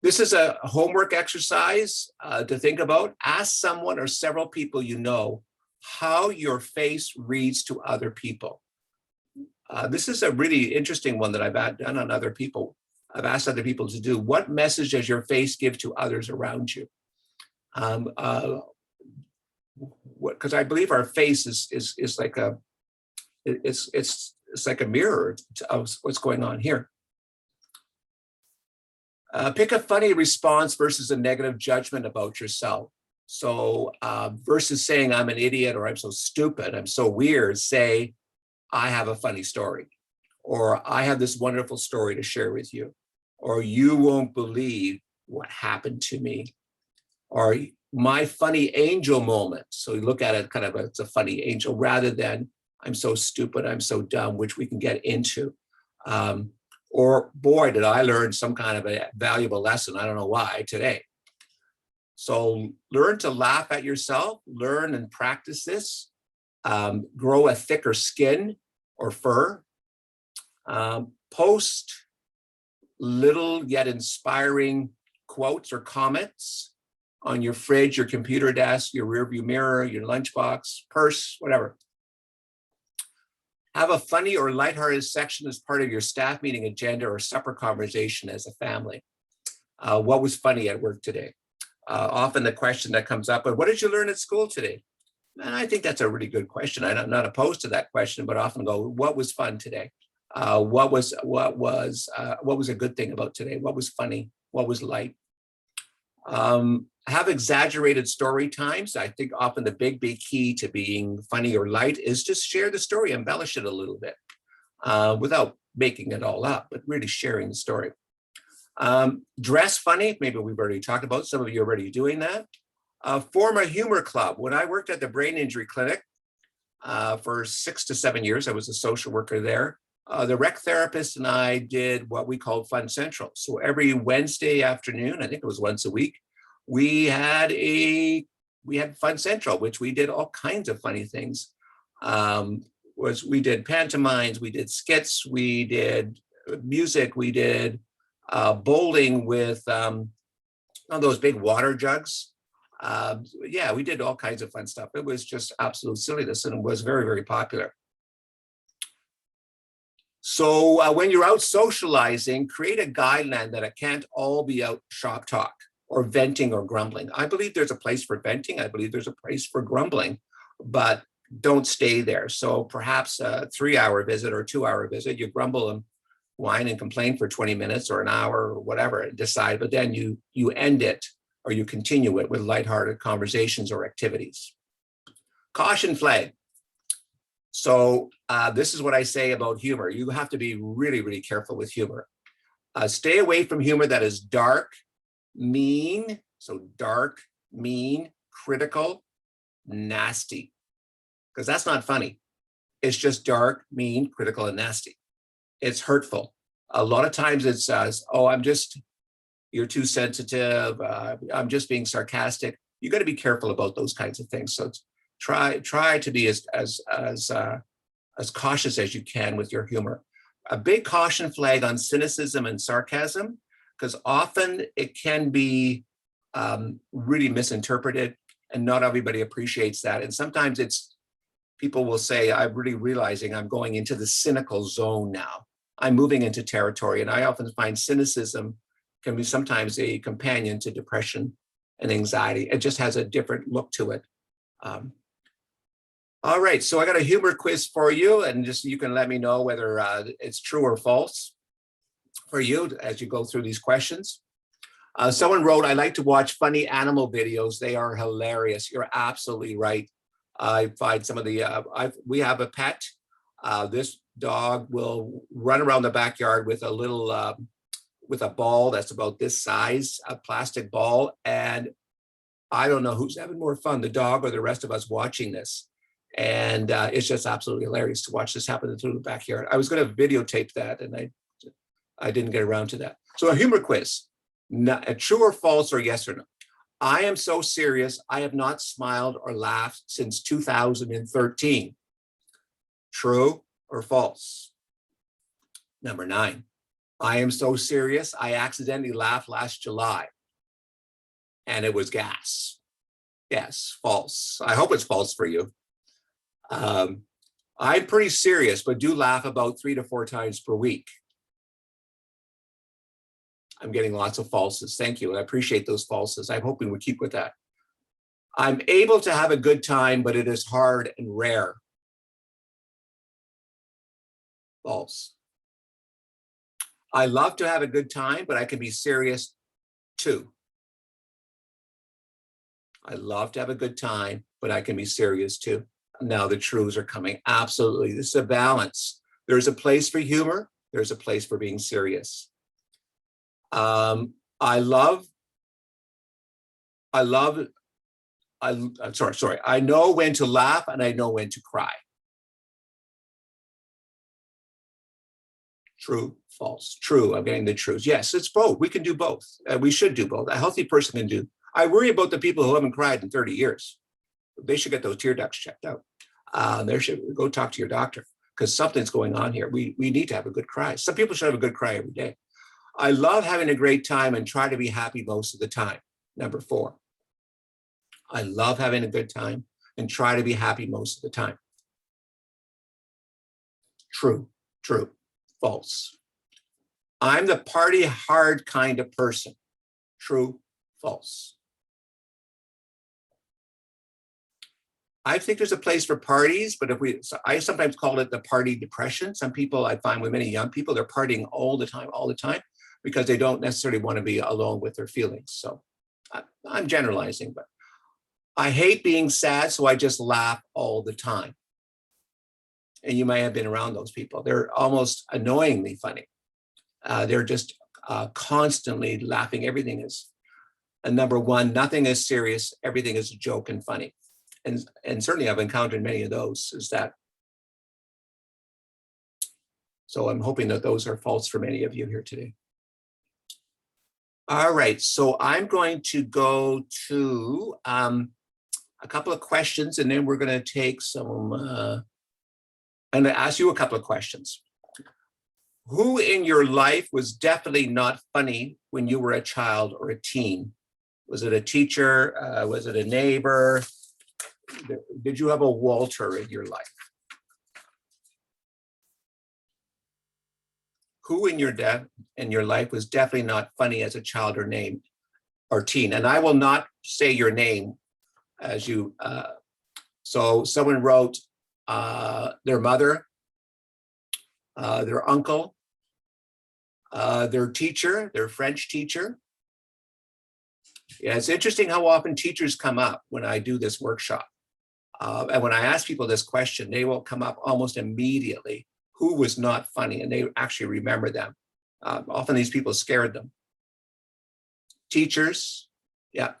Speaker 2: This is a homework exercise to think about. Ask someone or several people you know how your face reads to other people. This is a really interesting one that I've done on other people. I've asked other people to do. What message does your face give to others around you? Because I believe our face is like it's like a mirror of what's going on here. Pick a funny response versus a negative judgment about yourself. So versus saying I'm an idiot or I'm so stupid, I'm so weird, say I have a funny story, or I have this wonderful story to share with you, or you won't believe what happened to me, or my funny angel moment. So you look at it kind of it's a funny angel rather than I'm so stupid, I'm so dumb, which we can get into. Or boy, did I learn some kind of a valuable lesson. I don't know why today. So learn to laugh at yourself, learn and practice this. Grow a thicker skin or fur. Post little yet inspiring quotes or comments on your fridge, your computer desk, your rearview mirror, your lunchbox, purse, whatever. Have a funny or lighthearted section as part of your staff meeting agenda or supper conversation as a family. What was funny at work today? Often the question that comes up, but what did you learn at school today? And I think that's a really good question. I'm not opposed to that question, but often go, what was fun today? What was a good thing about today? What was funny? What was light? Have exaggerated story times. I think often the big key to being funny or light is just share the story, embellish it a little bit without making it all up, but really sharing the story. Dress funny, maybe we've already talked about, some of you are already doing that. Form a humor club. When I worked at the brain injury clinic for 6 to 7 years, I was a social worker there. The rec therapist and I did what we called Fun Central. So every Wednesday afternoon, I think it was once a week, we had Fun Central, which we did all kinds of funny things. We did pantomimes, we did skits, we did music, we did bowling with those big water jugs. Yeah, we did all kinds of fun stuff. It was just absolute silliness and it was very, very popular. So when you're out socializing, create a guideline that it can't all be out shop talk or venting or grumbling. I believe there's a place for venting. I believe there's a place for grumbling, but don't stay there. So perhaps a 3-hour visit or 2-hour visit, you grumble and whine and complain for 20 minutes or an hour or whatever and decide, but then you end it or you continue it with lighthearted conversations or activities. Caution flag. So this is what I say about humor. You have to be really, really careful with humor. Stay away from humor that is dark, mean, so dark, mean, critical, nasty, because that's not funny. It's just dark, mean, critical, and nasty. It's hurtful. A lot of times it's, oh, you're too sensitive. I'm just being sarcastic. You got to be careful about those kinds of things. So try to be as cautious as you can with your humor. A big caution flag on cynicism and sarcasm, because often it can be really misinterpreted and not everybody appreciates that. And sometimes people will say, I'm really realizing I'm going into the cynical zone now. I'm moving into territory. And I often find cynicism can be sometimes a companion to depression and anxiety. It just has a different look to it. All right, so I got a humor quiz for you, and just you can let me know whether it's true or false for you as you go through these questions. Someone wrote, I like to watch funny animal videos. They are hilarious. You're absolutely right. I find some of we have a pet. This dog will run around the backyard with a little, with a ball that's about this size, a plastic ball. And I don't know who's having more fun, the dog or the rest of us watching this. And it's just absolutely hilarious to watch this happen through the backyard. I was going to videotape that and I didn't get around to that. So a humor quiz, a true or false or yes or no. I am so serious, I have not smiled or laughed since 2013. True or false? Number 9, I am so serious, I accidentally laughed last July and it was gas. Yes, false. I hope it's false for you. I'm pretty serious, but do laugh about 3 to 4 times per week. I'm getting lots of falses. Thank you. I appreciate those falses. I'm hoping we keep with that. I'm able to have a good time, but it is hard and rare. False. I love to have a good time, but I can be serious too. I love to have a good time, but I can be serious too. Now the truths are coming. Absolutely. This is a balance. There's a place for humor. There's a place for being serious. I'm sorry. I know when to laugh and I know when to cry. True, false, true. I'm getting the truths. Yes, it's both. We can do both. We should do both. A healthy person can do. I worry about the people who haven't cried in 30 years. They should get those tear ducts checked out. They should go talk to your doctor because something's going on here. We need to have a good cry. Some people should have a good cry every day. I love having a great time and try to be happy most of the time. Number 4. I love having a good time and try to be happy most of the time. True, true, false. I'm the party hard kind of person. True, false. I think there's a place for parties, but I sometimes call it the party depression. Some people I find with many young people, they're partying all the time, because they don't necessarily want to be alone with their feelings. So I'm generalizing, but I hate being sad, so I just laugh all the time. And you may have been around those people. They're almost annoyingly funny. They're just constantly laughing. Everything is, and number one, nothing is serious. Everything is a joke and funny. And certainly I've encountered many of those, is that. So I'm hoping that those are false for many of you here today. All right, so I'm going to go to a couple of questions, and then we're going to take some, I'm going to ask you a couple of questions. Who in your life was definitely not funny when you were a child or a teen? Was it a teacher? Was it a neighbor? Did you have a Walter in your life? Who in your life was definitely not funny as a child or teen? And I will not say your name as you. So someone wrote their mother, their uncle, their teacher, their French teacher. Yeah, it's interesting how often teachers come up when I do this workshop. And when I ask people this question, they will come up almost immediately. Who was not funny? And they actually remember them. Often these people scared them. Teachers, yeah.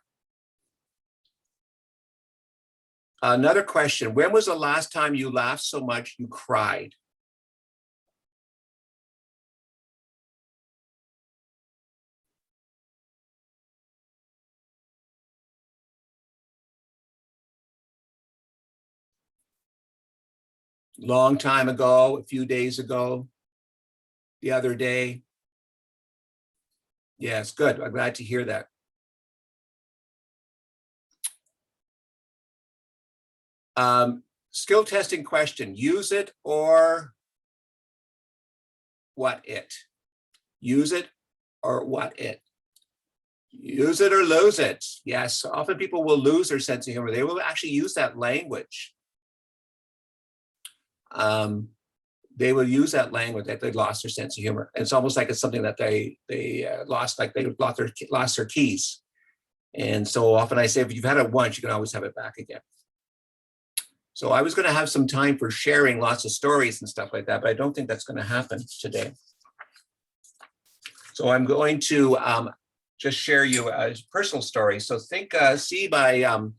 Speaker 2: Another question, when was the last time you laughed so much you cried? Long time ago, a few days ago, the other day. Yes, good. I'm glad to hear that. Skill testing question, use it or what it? Use it or what it? Use it or lose it. Yes, often people will lose their sense of humor. They will actually use that language. They will use that language that they lost their sense of humor. It's almost like it's something that they lost, like they lost their keys. And so often I say, if you've had it once, you can always have it back again. So I was going to have some time for sharing lots of stories and stuff like that, but I don't think that's going to happen today. So I'm going to just share you a personal story. So see my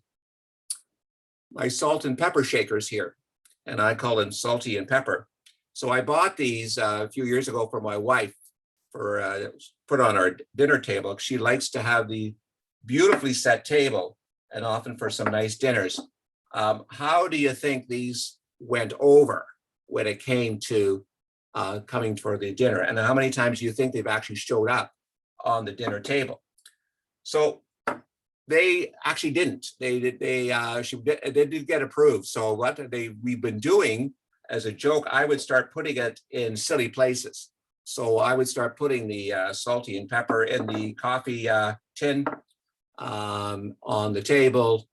Speaker 2: salt and pepper shakers here, and I call them salty and pepper. So I bought these a few years ago for my wife for put on our dinner table. She likes to have the beautifully set table, and often for some nice dinners. How do you think these went over when it came to coming for the dinner? And how many times do you think they've actually showed up on the dinner table? So they actually didn't. They did get approved. So what we've been doing as a joke, I would start putting it in silly places. So I would start putting the salty and pepper in the coffee tin on the table.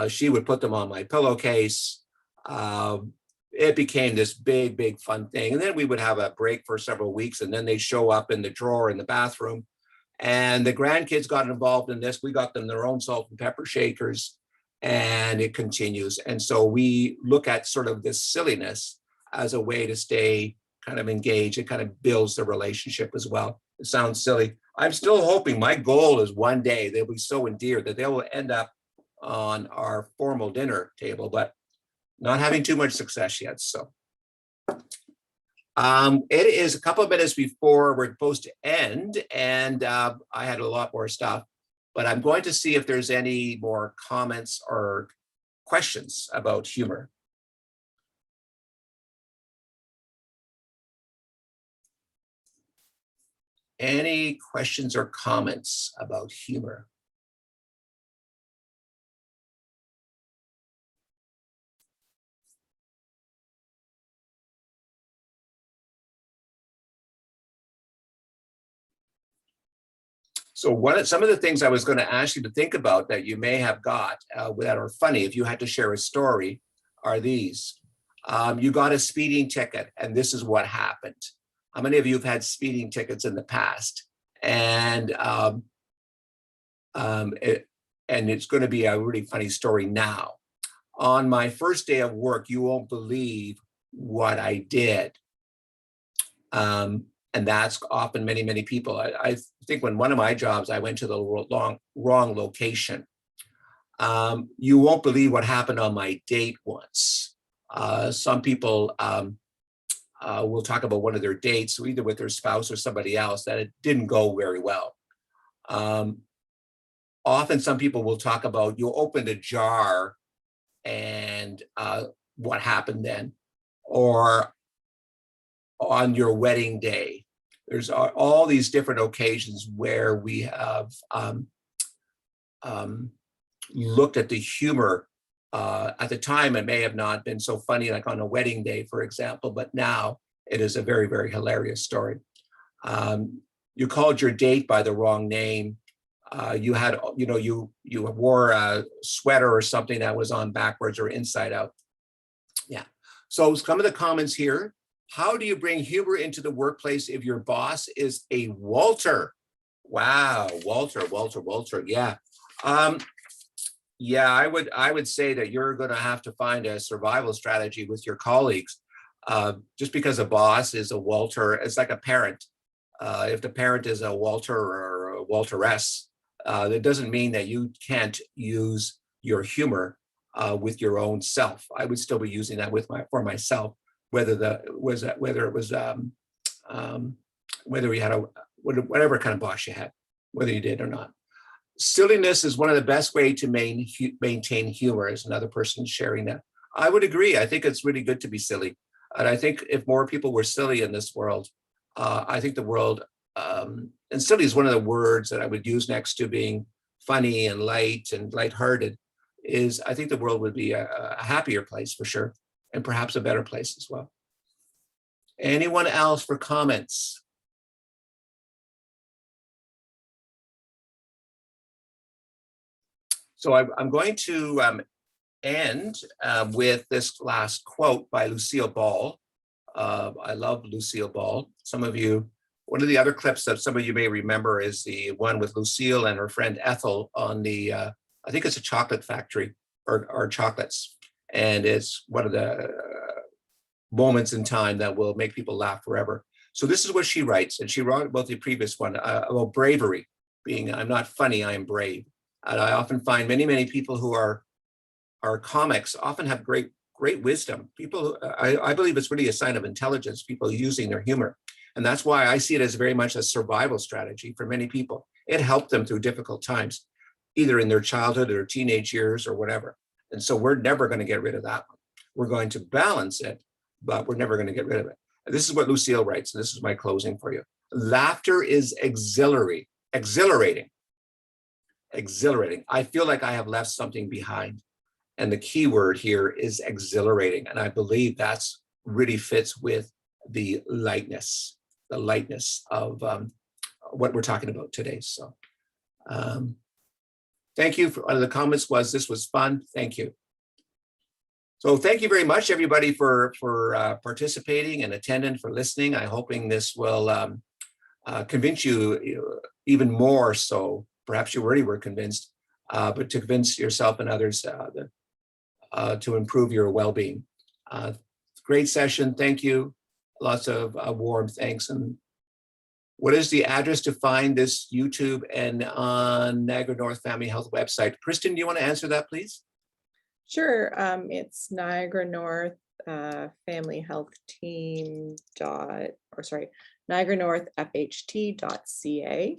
Speaker 2: She would put them on my pillowcase. It became this big fun thing. And then we would have a break for several weeks, and then they'd show up in the drawer in the bathroom. And the grandkids got involved in this. We got them their own salt and pepper shakers, and it continues. And so we look at sort of this silliness as a way to stay kind of engaged. It kind of builds the relationship as well. It sounds silly. I'm still hoping, my goal is one day they'll be so endeared that they will end up on our formal dinner table, but not having too much success yet. So it is a couple of minutes before we're supposed to end, and I had a lot more stuff, but I'm going to see if there's any more comments or questions about humor. Any questions or comments about humor? So some of the things I was going to ask you to think about that you may have got that are funny, if you had to share a story, are these. You got a speeding ticket, and this is what happened. How many of you have had speeding tickets in the past? And it's going to be a really funny story now. On my first day of work, you won't believe what I did. And that's often many, many people. I think when one of my jobs, I went to the wrong location. You won't believe what happened on my date once. Some people will talk about one of their dates, either with their spouse or somebody else, that it didn't go very well. Often some people will talk about you opened a jar and what happened then, or on your wedding day. There's all these different occasions where we have looked at the humor. At the time, it may have not been so funny, like on a wedding day, for example, but now it is a very, very hilarious story. You called your date by the wrong name. You had, you wore a sweater or something that was on backwards or inside out. Yeah. So some of the comments here. How do you bring humor into the workplace if your boss is a Walter? Wow, Walter. Yeah. Yeah, I would say that you're going to have to find a survival strategy with your colleagues. Just because a boss is a Walter, it's like a parent. If the parent is a Walter or a Walteress, that doesn't mean that you can't use your humor with your own self. I would still be using that for myself, whether you had whatever kind of boss you had, whether you did or not. Silliness is one of the best ways to maintain humor, is another person sharing that. I would agree. I think it's really good to be silly. And I think if more people were silly in this world, I think the world, and silly is one of the words that I would use next to being funny and light and lighthearted, is I think the world would be a happier place for sure, and perhaps a better place as well. Anyone else for comments? So I'm going to end with this last quote by Lucille Ball. I love Lucille Ball. One of the other clips that some of you may remember is the one with Lucille and her friend Ethel on the, I think it's a chocolate factory or chocolates. And it's one of the moments in time that will make people laugh forever. So this is what she writes, and she wrote about the previous one, about bravery, being, I'm not funny, I am brave. And I often find many people who are comics often have great wisdom. People, I believe it's really a sign of intelligence, people using their humor. And that's why I see it as very much a survival strategy for many people. It helped them through difficult times, either in their childhood or teenage years or whatever. And so we're never going to get rid of that one. We're going to balance it, but we're never going to get rid of it. And this is what Lucille writes, and this is my closing for you. Laughter is exhilarating. I feel like I have left something behind. And the key word here is exhilarating. And I believe that's really fits with the lightness of what we're talking about today. So thank you. One of the comments was, this was fun. Thank you. So thank you very much, everybody, for participating and attending, for listening. I'm hoping this will convince you even more so. Perhaps you already were convinced, but to convince yourself and others to improve your well-being. Great session. Thank you. Lots of warm thanks. And what is the address to find this YouTube and on Niagara North Family Health website? Kristen, do you want to answer that, please?
Speaker 1: Sure. It's Niagara North Family Health Team Niagara North FHT.ca.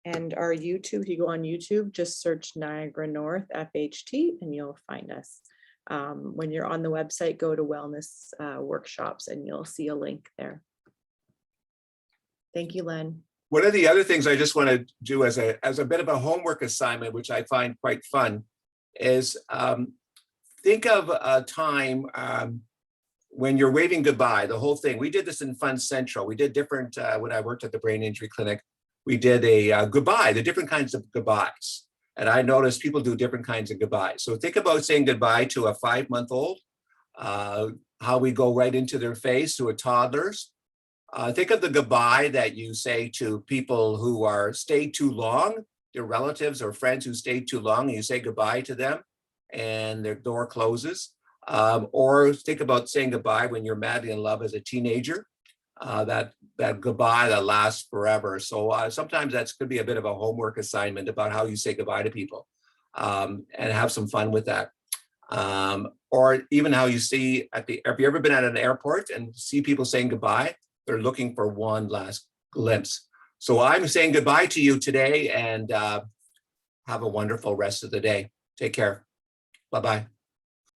Speaker 1: And our YouTube, if you go on YouTube, just search Niagara North FHT and you'll find us. When you're on the website, go to Wellness Workshops and you'll see a link there. Thank you, Len.
Speaker 2: One of the other things I just want to do as a bit of a homework assignment, which I find quite fun, is think of a time when you're waving goodbye, the whole thing. We did this in Fun Central. We did different, when I worked at the Brain Injury Clinic, we did a goodbye, the different kinds of goodbyes. And I noticed people do different kinds of goodbyes. So think about saying goodbye to a 5-month-old, how we go right into their face to a toddler's. Think of the goodbye that you say to people who are stayed too long, their relatives or friends who stayed too long, and you say goodbye to them and their door closes. Or think about saying goodbye when you're madly in love as a teenager, that goodbye that lasts forever. So sometimes that's could be a bit of a homework assignment about how you say goodbye to people, and have some fun with that. Or even how you see have you ever been at an airport and see people saying goodbye? They're looking for one last glimpse. So I'm saying goodbye to you today, and have a wonderful rest of the day. Take care. Bye-bye.